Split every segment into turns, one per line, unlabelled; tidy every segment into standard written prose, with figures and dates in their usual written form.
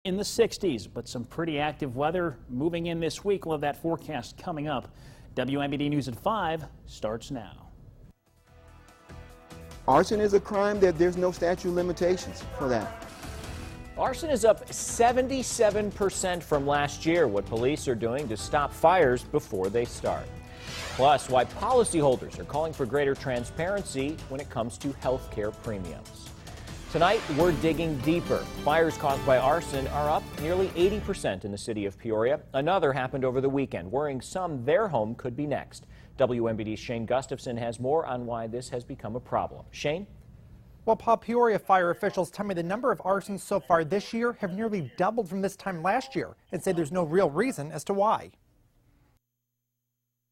In the 60s, but some pretty active weather moving in this week. We'll have that forecast coming up. WMBD News at 5 starts now.
Arson is a crime that there's no statute of limitations for that.
Arson is up 77% from last year. What police are doing to stop fires before they start. Plus, why policyholders are calling for greater transparency when it comes to health care premiums. Tonight, we're digging deeper. Fires caused by arson are up nearly 80% in the city of Peoria. Another happened over the weekend, worrying some their home could be next. WMBD's Shane Gustafson has more on why this has become a problem. Shane?
Well, Paul, Peoria fire officials tell me the number of arsons so far this year have nearly doubled from this time last year and say there's no real reason as to why.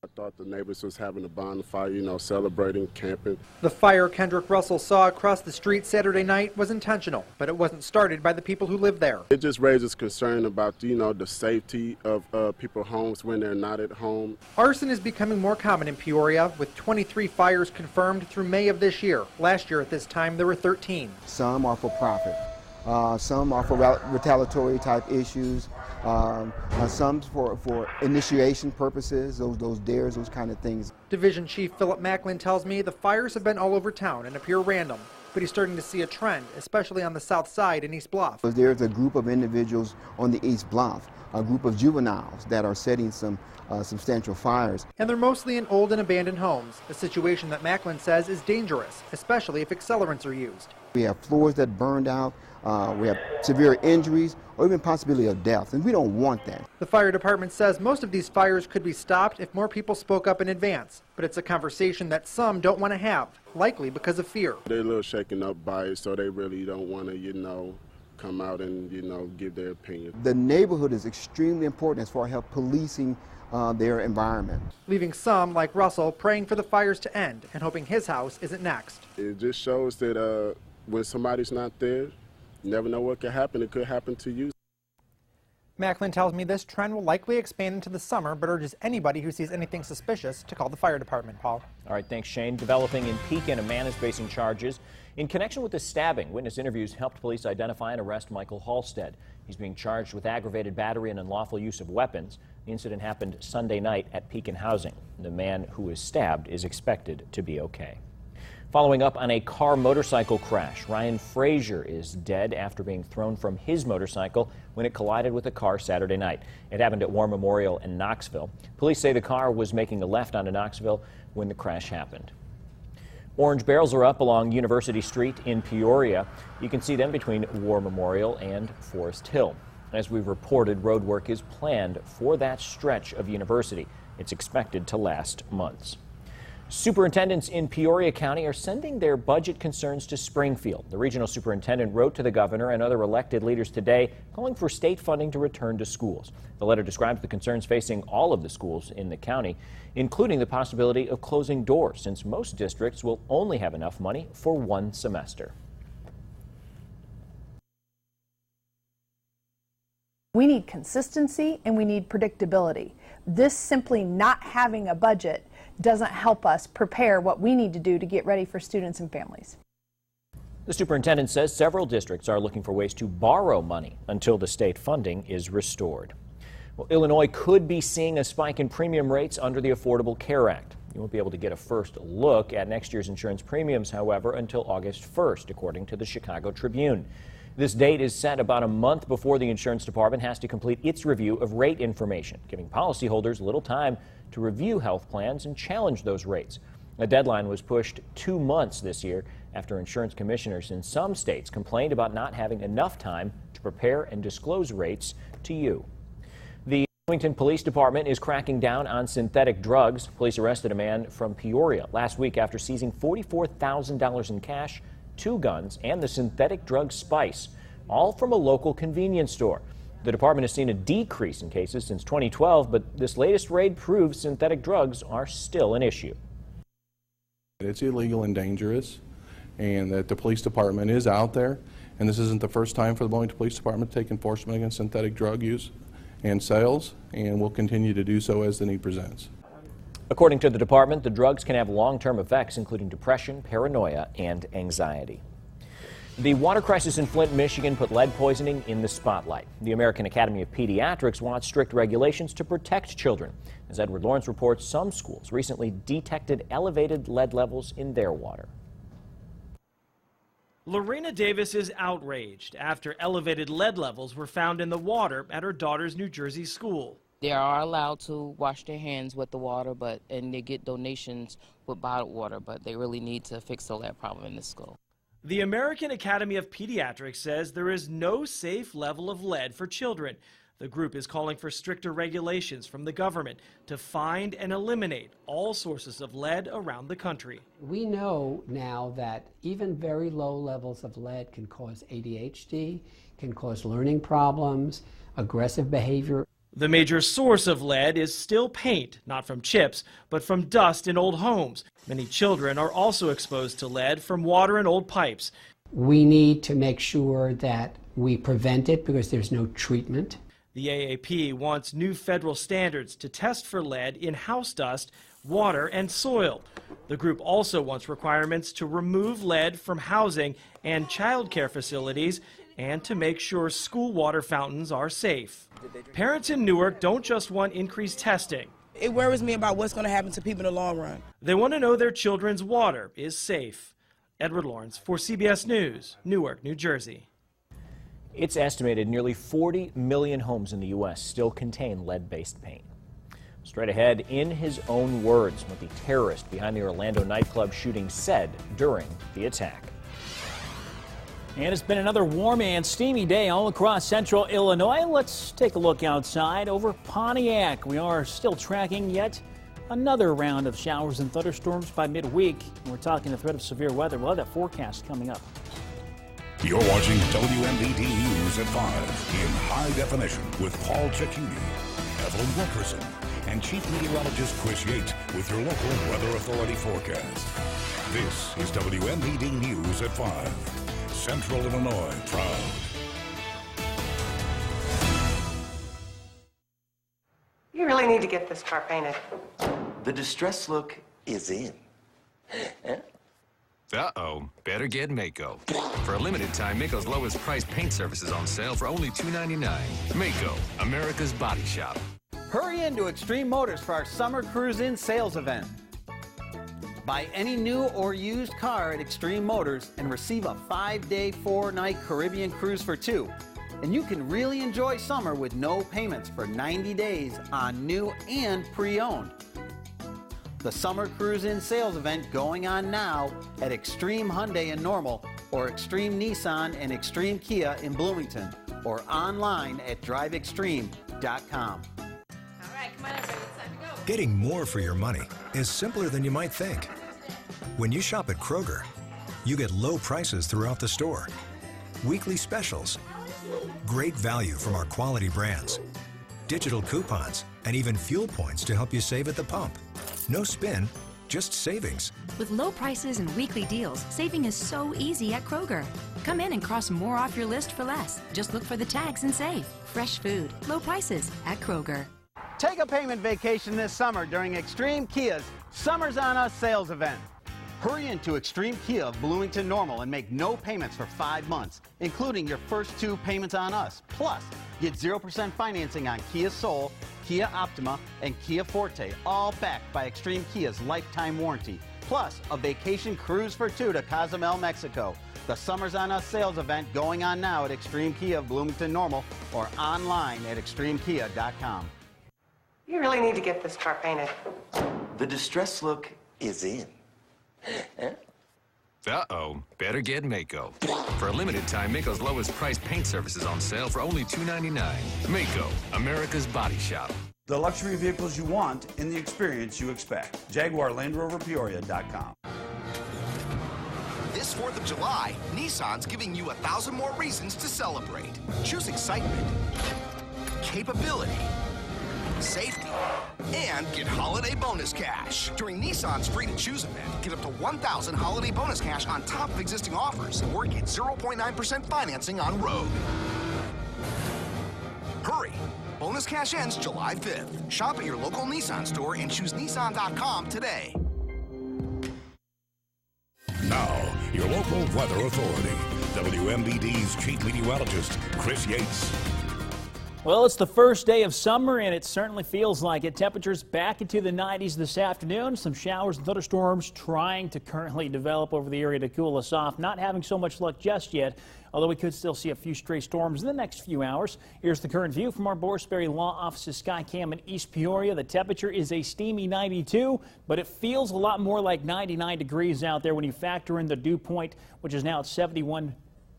I thought the neighbors was having a bonfire, celebrating, camping.
The fire Kendrick Russell saw across the street Saturday night was intentional, but it wasn't started by the people who live there.
It just raises concern about, the safety of people's homes when they're not at home.
Arson is becoming more common in Peoria, with 23 fires confirmed through May of this year. Last year at this time, there were 13.
Some are for profit. Some are for retaliatory type issues. Some for initiation purposes, those dares, those kind of things.
Division Chief Philip Macklin tells me the fires have been all over town and appear random, but he's starting to see a trend, especially on the south side in East Bluff.
There's a group of individuals on the East Bluff, a group of juveniles that are setting some substantial fires.
And they're mostly in old and abandoned homes, a situation that Macklin says is dangerous, especially if accelerants are used.
We have floors that burned out, we have severe injuries, or even possibility of death, and we don't want that.
The fire department says most of these fires could be stopped if more people spoke up in advance, but it's a conversation that some don't want to have, likely because of fear.
They're a little shaken up by it, so they really don't want to, come out and, give their opinion.
The neighborhood is extremely important as far as help policing their environment.
Leaving some, like Russell, praying for the fires to end and hoping his house isn't next.
It just shows that when somebody's not there, you never know what could happen. It could happen to you.
Macklin tells me this trend will likely expand into the summer, but urges anybody who sees anything suspicious to call the fire department. Paul.
All right, thanks, Shane. Developing in Pekin, a man is facing charges in connection with the stabbing. Witness interviews helped police identify and arrest Michael Halstead. He's being charged with aggravated battery and unlawful use of weapons. The incident happened Sunday night at Pekin Housing. The man who was stabbed is expected to be okay. Following up on a car-motorcycle crash, Ryan Frazier is dead after being thrown from his motorcycle when it collided with a car Saturday night. It happened at War Memorial in Knoxville. Police say the car was making a left onto Knoxville when the crash happened. Orange barrels are up along University Street in Peoria. You can see them between War Memorial and Forest Hill. As we've reported, road work is planned for that stretch of University. It's expected to last months. Superintendents in Peoria County are sending their budget concerns to Springfield. The regional superintendent wrote to the governor and other elected leaders today calling for state funding to return to schools. The letter describes the concerns facing all of the schools in the county, including the possibility of closing doors, since most districts will only have enough money for one semester.
We need consistency and we need predictability. This simply not having a budget doesn't help us prepare what we need to do to get ready for students and families.
The superintendent says several districts are looking for ways to borrow money until the state funding is restored. Well, Illinois could be seeing a spike in premium rates under the Affordable Care Act. You won't be able to get a first look at next year's insurance premiums, however, until August 1st, according to the Chicago Tribune. This date is set about a month before the insurance department has to complete its review of rate information, giving policyholders little time to review health plans and challenge those rates. The deadline was pushed 2 months this year after insurance commissioners in some states complained about not having enough time to prepare and disclose rates to you. The Bloomington Police Department is cracking down on synthetic drugs. Police arrested a man from Peoria last week after seizing $44,000 in cash, 2 guns, and the synthetic drug Spice, all from a local convenience store. The department has seen a decrease in cases since 2012, but this latest raid proves synthetic drugs are still an issue.
It's illegal and dangerous, and that the police department is out there, and this isn't the first time for the Bloomington Police Department to take enforcement against synthetic drug use and sales, and will continue to do so as the need presents.
According to the department, the drugs can have long-term effects, including depression, paranoia, and anxiety. The water crisis in Flint, Michigan put lead poisoning in the spotlight. The American Academy of Pediatrics wants strict regulations to protect children. As Edward Lawrence reports, some schools recently detected elevated lead levels in their water.
Lorena Davis is outraged after elevated lead levels were found in the water at her daughter's New Jersey school.
They are allowed to wash their hands with the water, and they get donations with bottled water, but they really need to fix the lead problem in this school.
The American Academy of Pediatrics says there is no safe level of lead for children. The group is calling for stricter regulations from the government to find and eliminate all sources of lead around the country.
We know now that even very low levels of lead can cause ADHD, can cause learning problems, aggressive behavior.
The major source of lead is still paint, not from chips, but from dust in old homes. Many children are also exposed to lead from water and old pipes.
We need to make sure that we prevent it because there's no treatment.
The AAP wants new federal standards to test for lead in house dust, water, and soil. The group also wants requirements to remove lead from housing and child care facilities and to make sure school water fountains are safe. Parents in Newark don't just want increased testing.
It worries me about what's going to happen to people in the long run.
They want to know their children's water is safe. Edward Lawrence for CBS News, Newark, New Jersey.
It's estimated nearly 40 million homes in the U.S. still contain lead-based paint. Straight ahead, in his own words, what the terrorist behind the Orlando nightclub shooting said during the attack.
And it's been another warm and steamy day all across central Illinois. Let's take a look outside over Pontiac. We are still tracking yet another round of showers and thunderstorms by midweek. We're talking the threat of severe weather. We'll have that forecast coming up.
You're watching WMBD News at 5 in high definition with Paul Cicchini, Evelyn Wilkerson, and Chief Meteorologist Chris Yates with your local Weather Authority forecast. This is WMBD News at 5. Central Illinois proud.
You really need to get this car painted.
The distress look is in.
Uh-oh, better get Maaco. For a limited time, Maaco's lowest price paint surface is on sale for only $2.99. Maaco, America's body shop.
Hurry into Extreme Motors for our Summer Cruise In sales event. Buy any new or used car at Extreme Motors and receive a 5-day, 4-night Caribbean cruise for 2. And you can really enjoy summer with no payments for 90 days on new and pre-owned. The Summer Cruise In sales event going on now at Extreme Hyundai in Normal or Extreme Nissan and Extreme Kia in Bloomington or online at driveextreme.com.
Getting more for your money is simpler than you might think. When you shop at Kroger, you get low prices throughout the store, weekly specials, great value from our quality brands, digital coupons, and even fuel points to help you save at the pump. No spin, just savings.
With low prices and weekly deals, saving is so easy at Kroger. Come in and cross more off your list for less. Just look for the tags and save. Fresh food, low prices at Kroger.
Take a payment vacation this summer during Extreme Kia's Summers on Us sales event. Hurry into Extreme Kia of Bloomington Normal and make no payments for 5 months, including your first 2 payments on us. Plus, get 0% financing on Kia Soul, Kia Optima, and Kia Forte, all backed by Extreme Kia's lifetime warranty. Plus, a vacation cruise for 2 to Cozumel, Mexico. The Summers on Us sales event going on now at Extreme Kia of Bloomington Normal or online at extremekia.com.
You really need to get this car painted.
The distress look is in.
Uh-oh, better get Maaco. For a limited time, Maaco's lowest price paint surface is on sale for only $2.99. Maaco, America's body shop.
The luxury vehicles you want in the experience you expect. JaguarLandRoverPeoria.com.
This 4th of July, Nissan's giving you 1,000 more reasons to celebrate. Choose excitement, capability, safety, and get holiday bonus cash. During Nissan's Free to Choose event, get up to $1,000 holiday bonus cash on top of existing offers, or get 0.9% financing on Rogue. Hurry! Bonus cash ends July 5th. Shop at your local Nissan store and choose Nissan.com today.
Now, your local weather authority, WMBD's chief meteorologist, Chris Yates.
Well, it's the first day of summer, and it certainly feels like it. Temperatures back into the 90s this afternoon. Some showers and thunderstorms trying to currently develop over the area to cool us off. Not having so much luck just yet, although we could still see a few stray storms in the next few hours. Here's the current view from our Borisberry Law Office's Skycam in East Peoria. The temperature is a steamy 92, but it feels a lot more like 99 degrees out there when you factor in the dew point, which is now at 71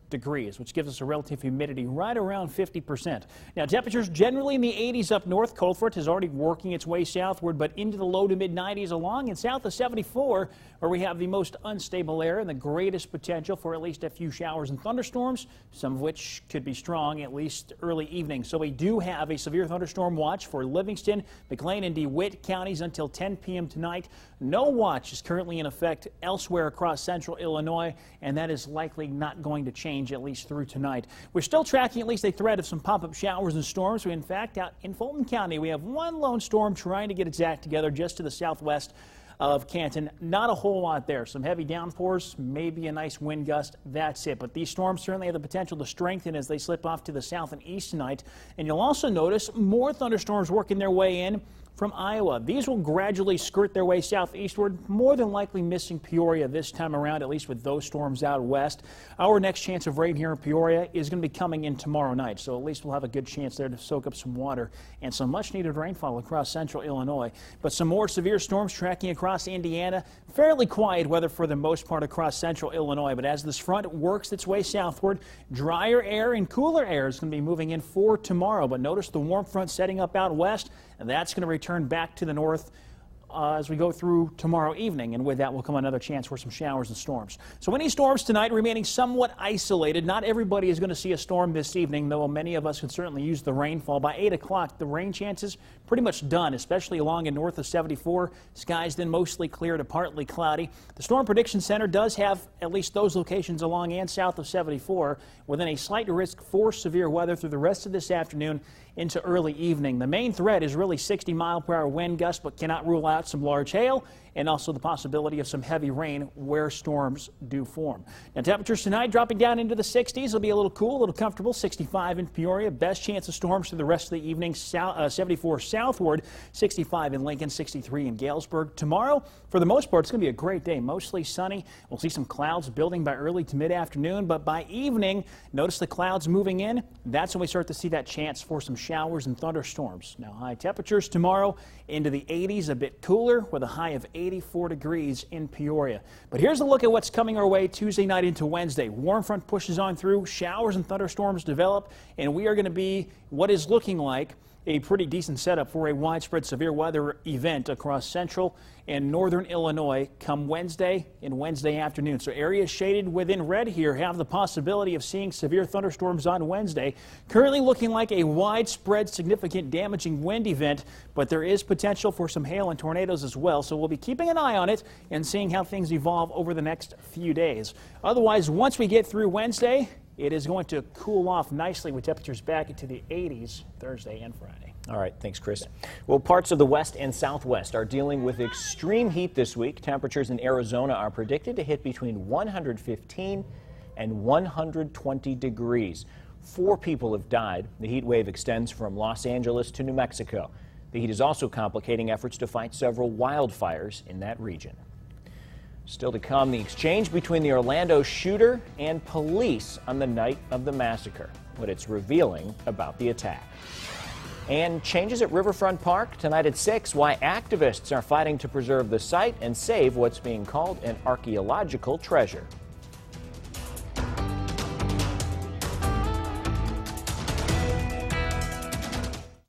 degrees, which gives us a relative humidity right around 50%. Now, temperatures generally in the 80s up north. Cold front is already working its way southward, but into the low to mid 90s along and south of 74, where we have the most unstable air and the greatest potential for at least a few showers and thunderstorms, some of which could be strong at least early evening. So we do have a severe thunderstorm watch for Livingston, McLean, and DeWitt counties until 10 p.m. tonight. No watch is currently in effect elsewhere across central Illinois, and that is likely not going to change at least through tonight. We're still tracking at least a threat of some pop-up showers and storms. In fact, out in Fulton County, we have one lone storm trying to get its act together just to the southwest of Canton. Not a whole lot there. Some heavy downpours, maybe a nice wind gust. That's it. But these storms certainly have the potential to strengthen as they slip off to the south and east tonight. And you'll also notice more thunderstorms working their way in from Iowa. These will gradually skirt their way southeastward, more than likely missing Peoria this time around, at least with those storms out west. Our next chance of rain here in Peoria is going to be coming in tomorrow night, so at least we'll have a good chance there to soak up some water and some much-needed rainfall across central Illinois. But some more severe storms tracking across Indiana. Fairly quiet weather for the most part across central Illinois, but as this front works its way southward, drier air and cooler air is going to be moving in for tomorrow. But notice the warm front setting up out west, and that's going to return back to the north as we go through tomorrow evening, and with that will come another chance for some showers and storms. So any storms tonight remaining somewhat isolated. Not everybody is going to see a storm this evening, though many of us could certainly use the rainfall. By 8 o'clock, the rain chances pretty much done, especially along and north of 74. Skies then mostly clear to partly cloudy. The Storm Prediction Center does have at least those locations along and south of 74, within a slight risk for severe weather through the rest of this afternoon into early evening. The main threat is really 60-mile-per-hour wind gusts, but cannot rule out some large hail and also the possibility of some heavy rain where storms do form. Now, temperatures tonight dropping down into the 60s. It'll be a little cool, a little comfortable. 65 in Peoria. Best chance of storms through the rest of the evening. 74 southward, 65 in Lincoln, 63 in Galesburg. Tomorrow, for the most part, it's going to be a great day. Mostly sunny. We'll see some clouds building by early to mid-afternoon, but by evening, notice the clouds moving in. That's when we start to see that chance for some showers and thunderstorms. Now, high temperatures tomorrow into the 80s, a bit cooler with a high of 84 degrees in Peoria. But here's a look at what's coming our way Tuesday night into Wednesday. Warm front pushes on through, showers and thunderstorms develop, and we are going to be what is looking like a pretty decent setup for a widespread severe weather event across central and northern Illinois come Wednesday and Wednesday afternoon. So areas shaded within red here have the possibility of seeing severe thunderstorms on Wednesday. Currently looking like a widespread significant damaging wind event, but there is potential for some hail and tornadoes as well. So we'll be keeping an eye on it and seeing how things evolve over the next few days. Otherwise, once we get through Wednesday, it is going to cool off nicely with temperatures back into the 80s Thursday and Friday.
All right, thanks, Chris. Well, parts of the west and southwest are dealing with extreme heat this week. Temperatures in Arizona are predicted to hit between 115 and 120 degrees. 4 people have died. The heat wave extends from Los Angeles to New Mexico. The heat is also complicating efforts to fight several wildfires in that region. Still to come, the exchange between the Orlando shooter and police on the night of the massacre, what it's revealing about the attack. And changes at Riverfront Park tonight at 6, why activists are fighting to preserve the site and save what's being called an archaeological treasure.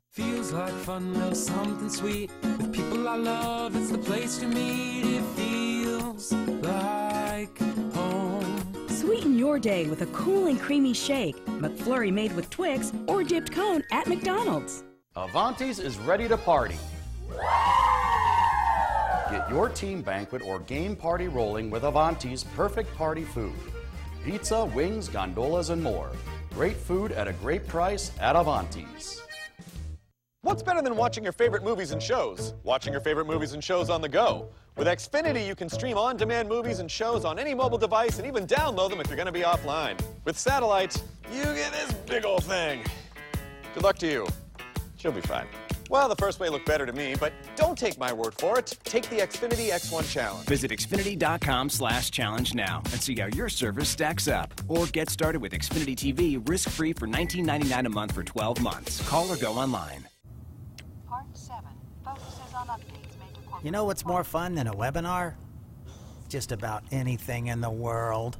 Feels like fun, little something sweet. With people I love, it's the place to meet. It feels like home.
Sweeten your day with a cool and creamy shake, McFlurry made with Twix or dipped cone at McDonald's.
Avanti's is ready to party. Get your team banquet or game party rolling with Avanti's perfect party food. Pizza, wings, gondolas, and more. Great food at a great price at Avanti's.
What's better than watching your favorite movies and shows? Watching your favorite movies and shows on the go. With Xfinity, you can stream on-demand movies and shows on any mobile device and even download them if you're going to be offline. With satellites, you get this big old thing. Good luck to you. She'll be fine. Well, the first way looked better to me, but don't take my word for it. Take the Xfinity X1 Challenge.
Visit Xfinity.com/challenge now and see how your service stacks up. Or get started with Xfinity TV risk-free for $19.99 a month for 12 months. Call or go online.
Part 7 focuses on updates made to corporate.
You know what's more fun than a webinar? Just about anything in the world.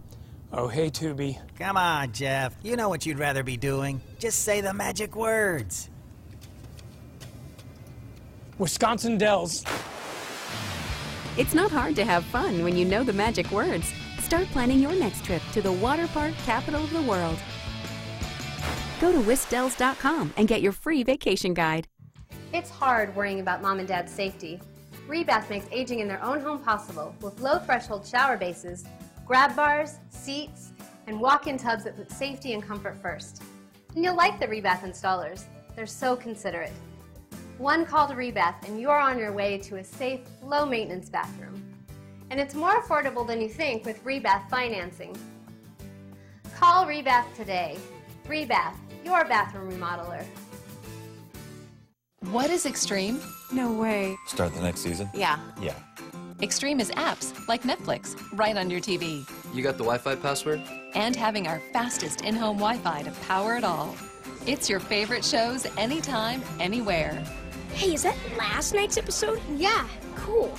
Oh, hey, Tubi.
Come on, Jeff. You know what you'd rather be doing. Just say the magic words.
Wisconsin Dells.
It's not hard to have fun when you know the magic words. Start planning your next trip to the water park capital of the world. Go to wisdells.com and get your free vacation guide.
It's hard worrying about mom and dad's safety. Rebath makes aging in their own home possible with low-threshold shower bases, grab bars, seats, and walk-in tubs that put safety and comfort first. And you'll like the Rebath installers. They're so considerate. One call to Rebath and you're on your way to a safe, low-maintenance bathroom. And it's more affordable than you think with Rebath financing. Call Rebath today. Rebath, your bathroom remodeler.
What is Extreme?
No way.
Start the next season?
Yeah.
Yeah.
Extreme is apps like Netflix right on your TV.
You got the Wi-Fi password?
And having our fastest in-home Wi-Fi to power it all. It's your favorite shows anytime, anywhere.
Hey, is that last night's episode? Yeah, cool.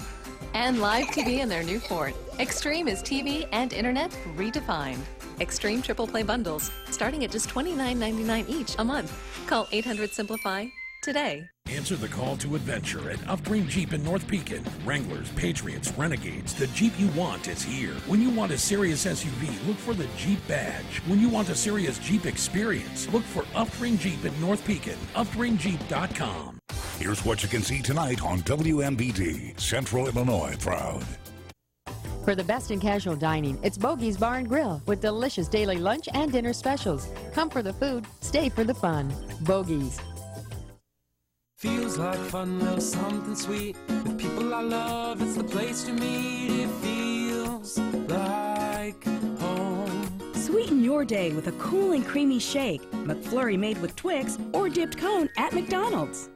And live TV in their new fort. Extreme is TV and internet redefined. Extreme triple play bundles starting at just $29.99 each a month. Call 800-SIMPLIFY today.
Answer the call to adventure at Upgreen Jeep in North Pekin. Wranglers, Patriots, Renegades, the Jeep you want is here. When you want a serious SUV, look for the Jeep Badge. When you want a serious Jeep experience, look for Upgreen Jeep in North Pekin. UpgreenJeep.com. Here's what you can see tonight on WMBD, Central Illinois Proud.
For the best in casual dining, it's Bogey's Bar and Grill with delicious daily lunch and dinner specials. Come for the food, stay for the fun. Bogey's.
Feels like fun, little something sweet. With people I love, it's the place to meet. It feels like home.
Sweeten your day with a cool and creamy shake. McFlurry made with Twix or dipped cone at McDonald's.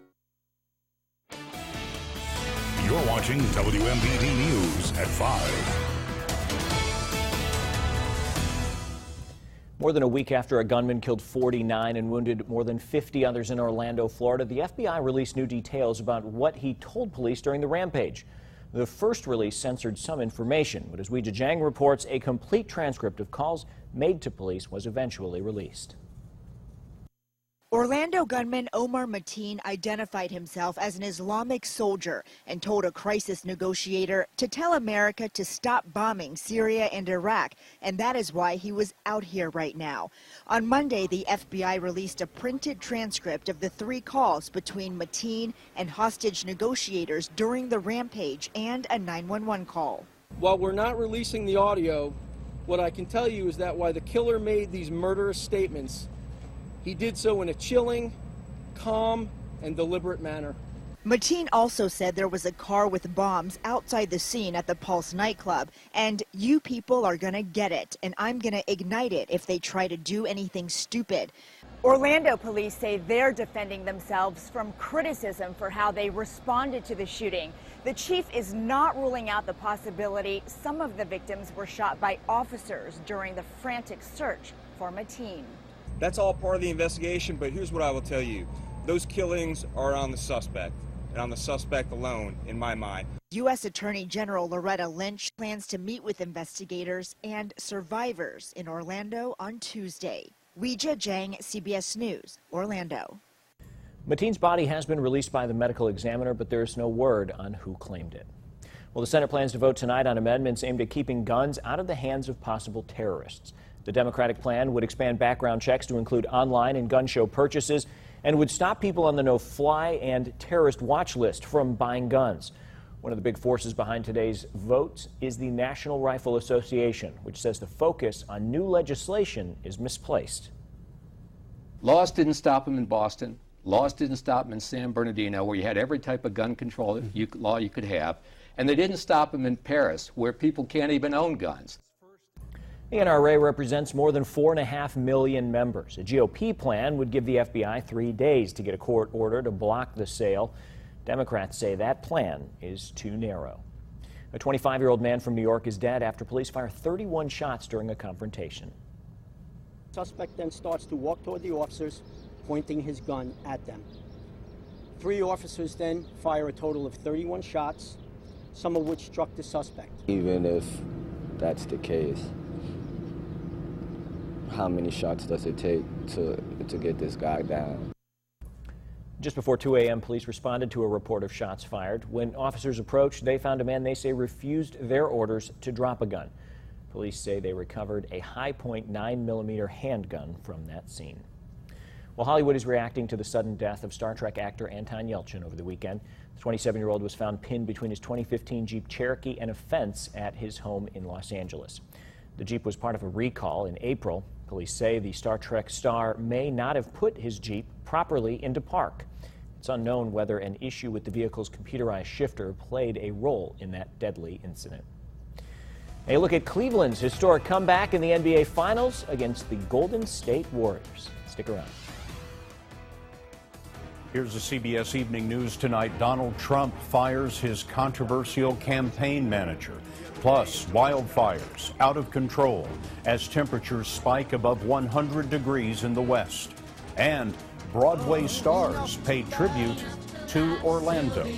You're watching WMBD News at 5.
More than a week after a gunman killed 49 and wounded more than 50 others in Orlando, Florida, the FBI released new details about what he told police during the rampage. The first release censored some information, but as Weijia Jiang reports, a complete transcript of calls made to police was eventually released.
Orlando gunman Omar Mateen identified himself as an Islamic soldier and told a crisis negotiator to tell America to stop bombing Syria and Iraq, and that is why he was out here right now. On Monday, the FBI released a printed transcript of the 3 calls between Mateen and hostage negotiators during the rampage and a 911 call.
While we're not releasing the audio, what I can tell you is that while the killer made these murderous statements, he did so in a chilling, calm, and deliberate manner.
Mateen also said there was a car with bombs outside the scene at the Pulse nightclub, and you people are gonna get it, and I'm gonna ignite it if they try to do anything stupid.
Orlando police say they're defending themselves from criticism for how they responded to the shooting. The chief is not ruling out the possibility some of the victims were shot by officers during the frantic search for Mateen.
That's all part of the investigation, but here's what I will tell you. Those killings are on the suspect, and on the suspect alone, in my mind.
U.S. Attorney General Loretta Lynch plans to meet with investigators and survivors in Orlando on Tuesday. Weijia Jiang, CBS News, Orlando.
Mateen's body has been released by the medical examiner, but there is no word on who claimed it. Well, the Senate plans to vote tonight on amendments aimed at keeping guns out of the hands of possible terrorists. The Democratic plan would expand background checks to include online and gun show purchases and would stop people on the no-fly and terrorist watch list from buying guns. One of the big forces behind today's vote is the National Rifle Association, which says the focus on new legislation is misplaced.
Laws didn't stop them in Boston.
Laws didn't stop them in San Bernardino, where you had every type of gun control law you could have. And they didn't stop them in Paris, where people can't even own guns.
The NRA represents more than 4.5 million members. A GOP plan would give the FBI 3 days to get a court order to block the sale. Democrats say that plan is too narrow. A 25-year-old man from New York is dead after police fire 31 shots during a confrontation.
Suspect then starts to walk toward the officers, pointing his gun at them. 3 officers then fire a total of 31 shots, some of which struck the suspect.
Even if that's the case, how many shots does it take to get this guy down?
Just before 2 a.m., police responded to a report of shots fired. When officers approached, they found a man they say refused their orders to drop a gun. Police say they recovered a Hi-Point 9mm handgun from that scene. Well, Hollywood is reacting to the sudden death of Star Trek actor Anton Yelchin over the weekend. The 27-year-old was found pinned between his 2015 Jeep Cherokee and a fence at his home in Los Angeles. The Jeep was part of a recall in April. Police say the Star Trek star may not have put his Jeep properly into park. It's unknown whether an issue with the vehicle's computerized shifter played a role in that deadly incident. A look at Cleveland's historic comeback in the NBA Finals against the Golden State Warriors. Stick around.
Here's the CBS Evening News tonight. Donald Trump fires his controversial campaign manager. Plus, wildfires out of control as temperatures spike above 100 degrees in the West. And Broadway stars pay tribute to Orlando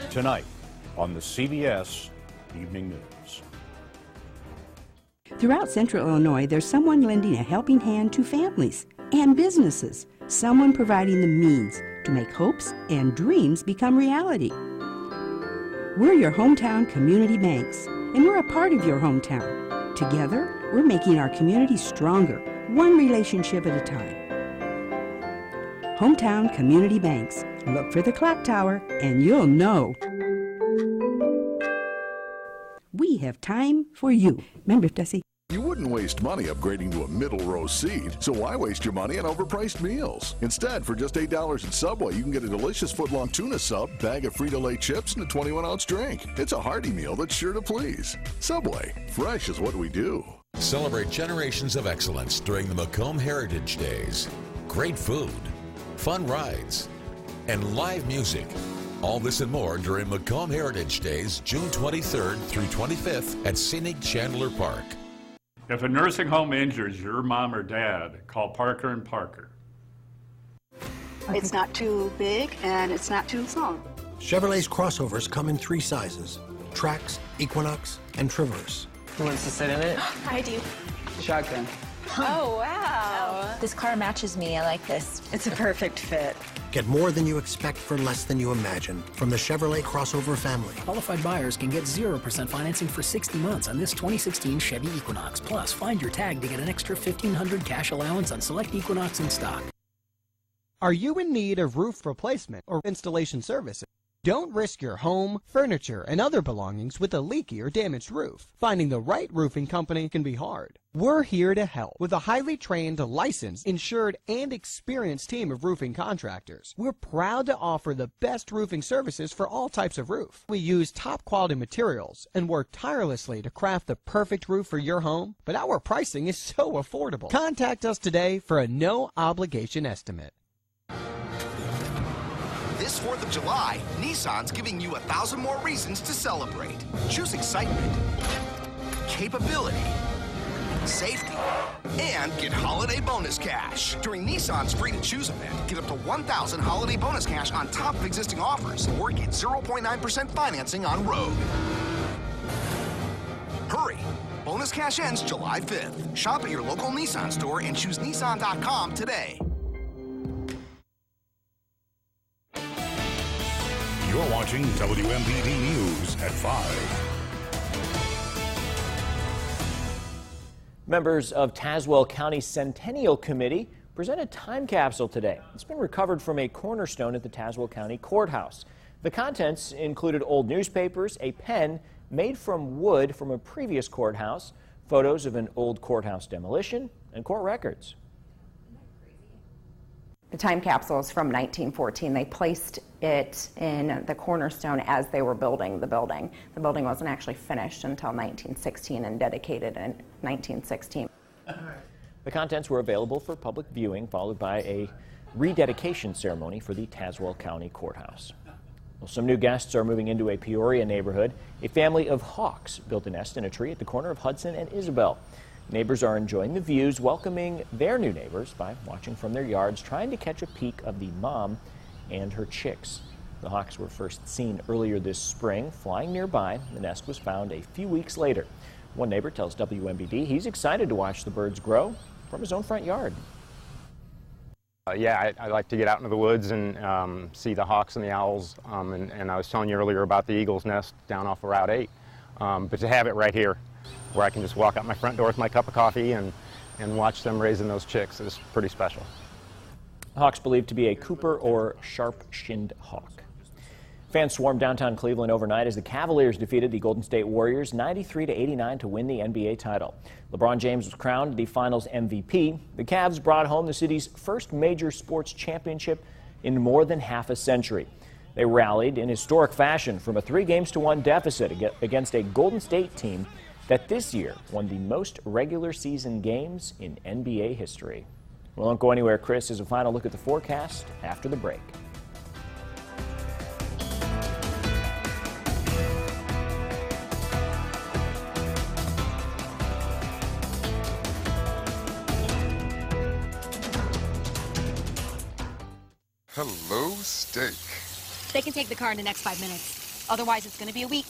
tonight on the CBS Evening News.
Throughout Central Illinois, there's someone lending a helping hand to families and businesses, someone providing the means to make hopes and dreams become reality. We're your hometown community banks, and we're a part of your hometown. Together, we're making our community stronger, one relationship at a time. Hometown Community Banks. Look for the clock tower, and you'll know. We have time for you. Remember, Desi?
You wouldn't waste money upgrading to a middle row seat, so why waste your money on overpriced meals? Instead, for just $8 at Subway, you can get a delicious foot-long tuna sub, bag of Frito-Lay chips, and a 21-ounce drink. It's a hearty meal that's sure to please. Subway, fresh is what we do.
Celebrate generations of excellence during the Macomb Heritage Days. Great food, fun rides, and live music. All this and more during Macomb Heritage Days, June 23rd through 25th at Scenic Chandler Park.
If a nursing home injures your mom or dad, call Parker & Parker.
It's not too big and it's not too small.
Chevrolet's crossovers come in 3 sizes: Trax, Equinox, and Traverse.
Who wants to sit in it?
I do.
Shotgun.
Oh, wow. This car matches me. I like this. It's a perfect fit.
Get more than you expect for less than you imagine from the Chevrolet crossover family.
Qualified buyers can get 0% financing for 60 months on this 2016 Chevy Equinox. Plus, find your tag to get an extra $1,500 cash allowance on select Equinox in stock.
Are you in need of roof replacement or installation services? Don't risk your home, furniture, and other belongings with a leaky or damaged roof. Finding the right roofing company can be hard. We're here to help with a highly trained, licensed, insured, and experienced team of roofing contractors. We're proud to offer the best roofing services for all types of roof. We use top quality materials and work tirelessly to craft the perfect roof for your home, but our pricing is so affordable. Contact us today for a no obligation estimate.
This 4th of July, Nissan's giving you 1,000 more reasons to celebrate. Choose excitement, capability, safety, and get holiday bonus cash. During Nissan's Free to Choose event, get up to 1,000 holiday bonus cash on top of existing offers, or get 0.9% financing on Rogue. Hurry! Bonus cash ends July 5th. Shop at your local Nissan store and choose Nissan.com today.
You're watching WMBD News at 5.
Members of Tazewell County Centennial Committee present a time capsule today. It's been recovered from a cornerstone at the Tazewell County Courthouse. The contents included old newspapers, a pen made from wood from a previous courthouse, photos of an old courthouse demolition, and court records.
The time capsule is from 1914. They placed it in the cornerstone as they were building the building. The building wasn't actually finished until 1916 and dedicated in 1916.
The contents were available for public viewing, followed by a rededication ceremony for the Tazewell County Courthouse. Well, some new guests are moving into a Peoria neighborhood. A family of hawks built a nest in a tree at the corner of Hudson and Isabel. Neighbors are enjoying the views, welcoming their new neighbors by watching from their yards, trying to catch a peek of the mom and her chicks. The hawks were first seen earlier this spring, flying nearby. The nest was found a few weeks later. One neighbor tells WMBD he's excited to watch the birds grow from his own front yard.
Yeah, I like to get out into the woods and see the hawks and the owls, and I was telling you earlier about the eagle's nest down off of Route 8, but to have it right here where I can just walk out my front door with my cup of coffee and watch them raising those chicks is pretty special.
Hawks believed to be a Cooper or sharp-shinned hawk. Fans swarmed downtown Cleveland overnight as the Cavaliers defeated the Golden State Warriors 93-89 to win the NBA title. LeBron James was crowned the Finals MVP. The Cavs brought home the city's first major sports championship in more than half a century. They rallied in historic fashion from a 3-1 deficit against a Golden State team that this year won the most regular season games in NBA history. Well, don't go anywhere. Chris has a final look at the forecast after the break.
Hello, Steak.
They can take the car in the next 5 minutes. Otherwise, it's going to be a week.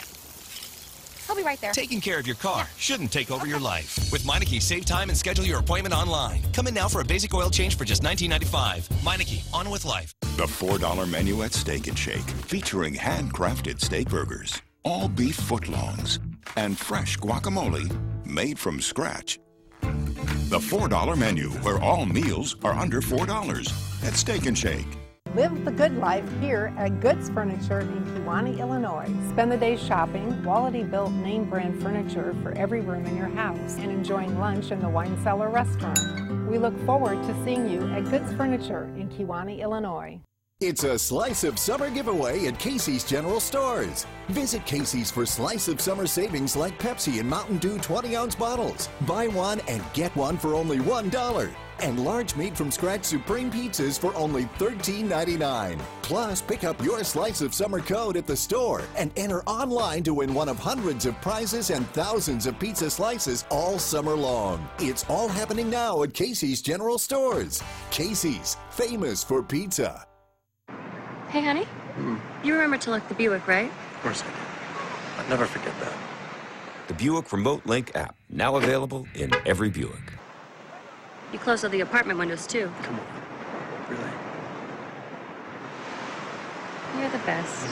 I'll be right there.
Taking care of your car shouldn't take over your life. With Meineke, save time and schedule your appointment online. Come in now for a basic oil change for just $19.95. Meineke, on with life.
The $4 menu at Steak and Shake, featuring handcrafted steak burgers, all beef footlongs, and fresh guacamole made from scratch. The $4 menu, where all meals are under $4 at Steak and Shake.
Live the good life here at Goods Furniture in Kewanee, Illinois. Spend the day shopping quality-built name-brand furniture for every room in your house and enjoying lunch in the Wine Cellar restaurant. We look forward to seeing you at Goods Furniture in Kewanee, Illinois.
It's a Slice of Summer giveaway at Casey's General Stores. Visit Casey's for Slice of Summer savings like Pepsi and Mountain Dew 20-ounce bottles. Buy one and get one for only $1. And large made-from-scratch Supreme pizzas for only $13.99. Plus, pick up your Slice of Summer code at the store and enter online to win one of hundreds of prizes and thousands of pizza slices all summer long. It's all happening now at Casey's General Stores. Casey's, famous for pizza.
Hey, honey. You remember to lock the Buick, right?
Of course I do. I'll never forget that.
The Buick Remote Link app, now available in every Buick.
You closed all the apartment windows, too.
Come on. Really?
You're the best.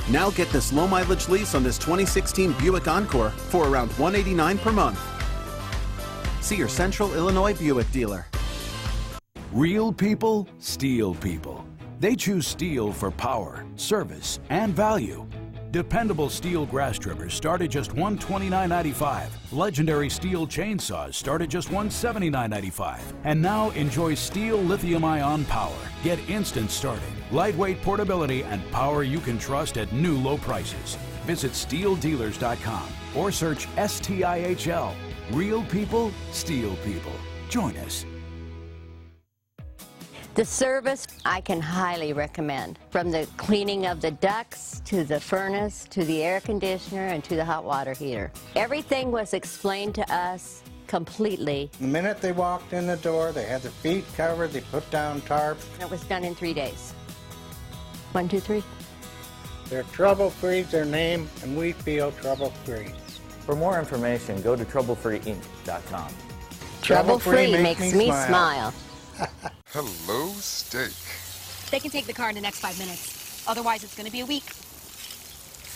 Now get this low mileage lease on this 2016 Buick Encore for around $189 per month. See your Central Illinois Buick dealer.
Real people, Steel people. They choose Steel for power, service, and value. Dependable Steel grass trimmers start at just $129.95. Legendary Steel chainsaws start at just $179.95. And now enjoy Steel lithium-ion power. Get instant starting, lightweight portability, and power you can trust at new low prices. Visit SteelDealers.com or search STIHL. Real people, Steel people. Join us.
The service I can highly recommend. From the cleaning of the ducts, to the furnace, to the air conditioner, and to the hot water heater. Everything was explained to us completely.
The minute they walked in the door, they had their feet covered, they put down tarps.
It was done in 3 days. 1, 2, 3.
They're trouble-free, their name, and we feel trouble-free.
For more information, go to TroubleFreeInc.com.
Trouble-free makes me smile.
Hello, Steak.
They can take the car in the next 5 minutes. Otherwise, it's going to be a week.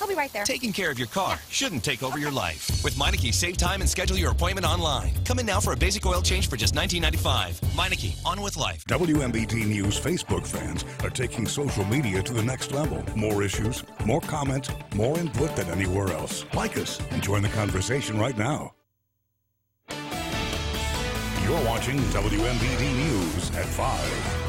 I'll be right there.
Taking care of your car shouldn't take over your life. With Meineke, save time and schedule your appointment online. Come in now for a basic oil change for just $19.95. Meineke, on with life.
WMBD News Facebook fans are taking social media to the next level. More issues, more comments, more input than anywhere else. Like us and join the conversation right now. You're You're watching WMBD News at 5.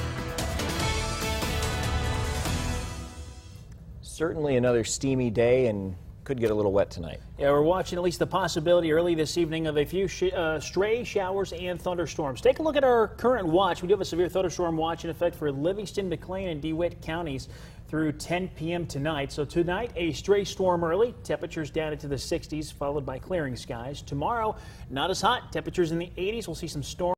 Certainly another steamy day and could get a little wet tonight.
Yeah, we're watching at least the possibility early this evening of a few stray showers and thunderstorms. Take a look at our current watch. We do have a severe thunderstorm watch in effect for Livingston, McLean, and DeWitt counties through 10 p.m. tonight. So tonight, a stray storm early. Temperatures down into the 60s, followed by clearing skies. Tomorrow, not as hot. Temperatures in the 80s. We'll see some storms.